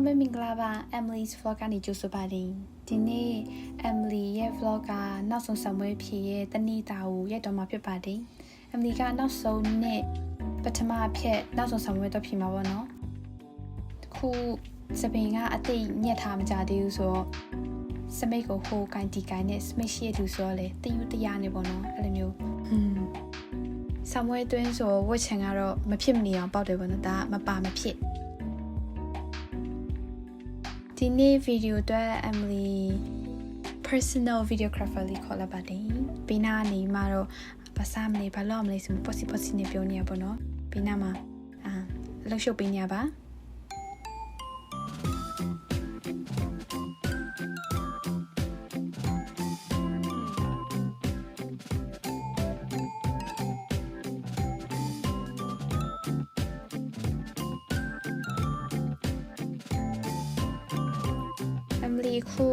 လုံးပဲမင်္ဂလာပါ Emily's vlog ကနေကြိုဆိုပါတယ်ဒီနေ့ Emily ရဲ့ vlog ကနောက်ဆုံးဆောင်ပွဲဖြစ်ရဲ့တနေ့တာကိုရိုက်တော့မှာဖြစ်ပါတယ် Emily ကနောက်ဆုံးနေ့ပထမအဖြစ်နောက်ဆုံးဆောင်ပွဲတော့ဖြစ်မှာပေါ့နော်ခုစပင်ကအသိညက်ထားမကြသေးဘူးဆိုတော့စမိတ်ကိုဟိုကန်တီကန်နဲ့စမိတ်ရှိရသူဆိုတော့လေတယူတရနေပေါ့နော်အဲ့လိုမျိုးဆောင်ပွဲအတွင်းဆိုဝတ်ချင်ကတော့မဖြစ်မနေအောင်ပေါက်တယ်ပေါ့နော်ဒါမပါမဖြစ်ဒီနေ့ video အတွက် Emily personal videographer လေးခေါ်လာပါတယ်။ဘေးနားနေမှာတော့ဘာစားမလဲဘာလုပ်မလဲဆိုပေါ့စီနေပြောနေရပေါ့နော်။ဘေးနားမှာလှုပ်ရှုပ်ပေးနေရပါ။ Emily ခု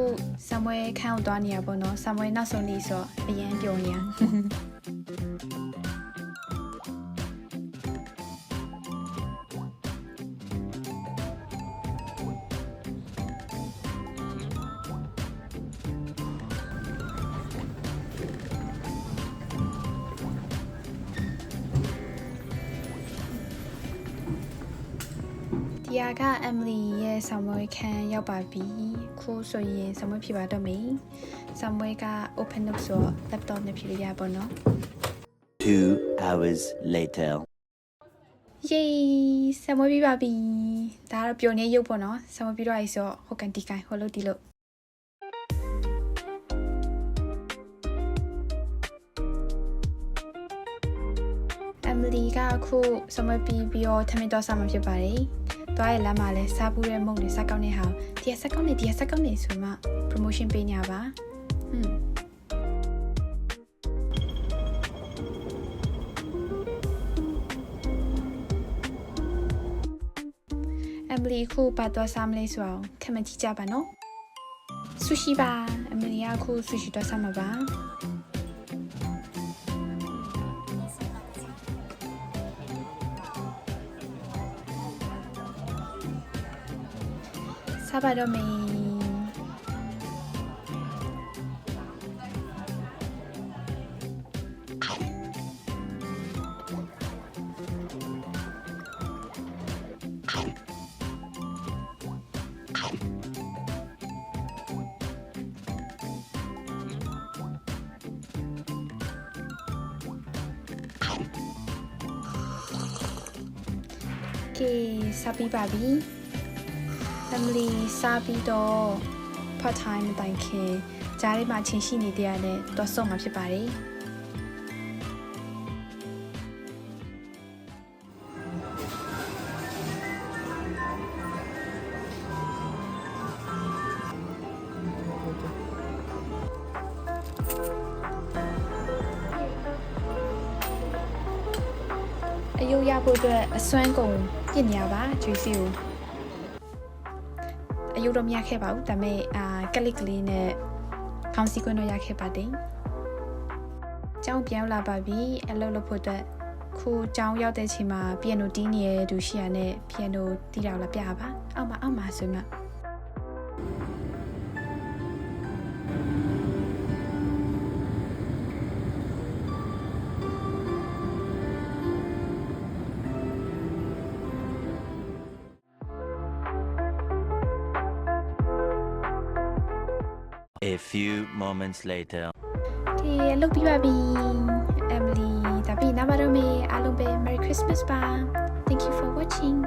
ဆမ်ဝဲခန်းကိုသွားနေရပေါ့နော်ဆမ်ဝဲနောက်ဆုံးနေ့ဆိုအရန်ပျော်နေရဒီက Emily ရဲ့ဆမ်ဝဲခန်းရောက်ပါပြီခုဆိုရင်ဆမ်ဝဲဖြစ်ပါတော့မယ်ဆမ်ဝဲက open up ဆို laptop နဲ့ဖြစ်ရပါတော့ 2 hours later Yay ဆမ်ဝဲပြီးပါပြီဒါကတော့ပျော်နေရုပ်ပေါ့နော်ဆမ်ဝဲပြီးတော့အဲ့ဆိုဟိုကန်တီကန်ဟိုလို့ဒီလို့Emily ကအခုဆမ်ဝဲပြီးတော့ထမင်းတော့စားမှဖြစ်ပါတယ်သွားရလမ်းမှာလဲစားဘူးတဲ့မုံတွေစားကောင်းတဲ့ဟာဒီကစားကောင်းနေဆိုမှ promotion ပေးညာပါEmily ခုပါတော့စားမလဲဆိုအောင်ခမကြည့်ကြပါနော် sushi ပါ Emily ကခု sushi တော့စားမှာပါစားပါတော့မယ်စားပြီးပါပြီEmily စားပြီးတော့ part time မတိုင်ခင်ကြားထဲမှာချင်းရှိနေတဲ့ရတဲ့တော့ဆုံးမှာဖြစ်ပါတယ်အယုတ်ရဖို့အတွက်အစွမ်းကုန်ပြင်နေရပါကျွေးစီကိုအယုတ်တော့မရခဲ့ပါဘူးဒါပေမဲ့ကလစ်ကလေးနဲ့ခေါင်းစည်းကွင်းတော့ရခဲ့ပါတယ်ကျောင်းပြောင်းလာပါပြီအလုပ်လုပ်ဖို့အတွက်ခုကျောင်းရောက်တဲ့အချိန်မှာပီယိုနိုတီးနေတဲ့သူရှိရနဲ့ပီယိုနိုတီးတော့လာပြပါအောက်မှာဆိုမှA few moments later လုတ်ပြီးပါပြီ Emily ဒါပြီးနားပါတော့မေအားလုံးပဲ Merry Christmas ပါ Thank you for watching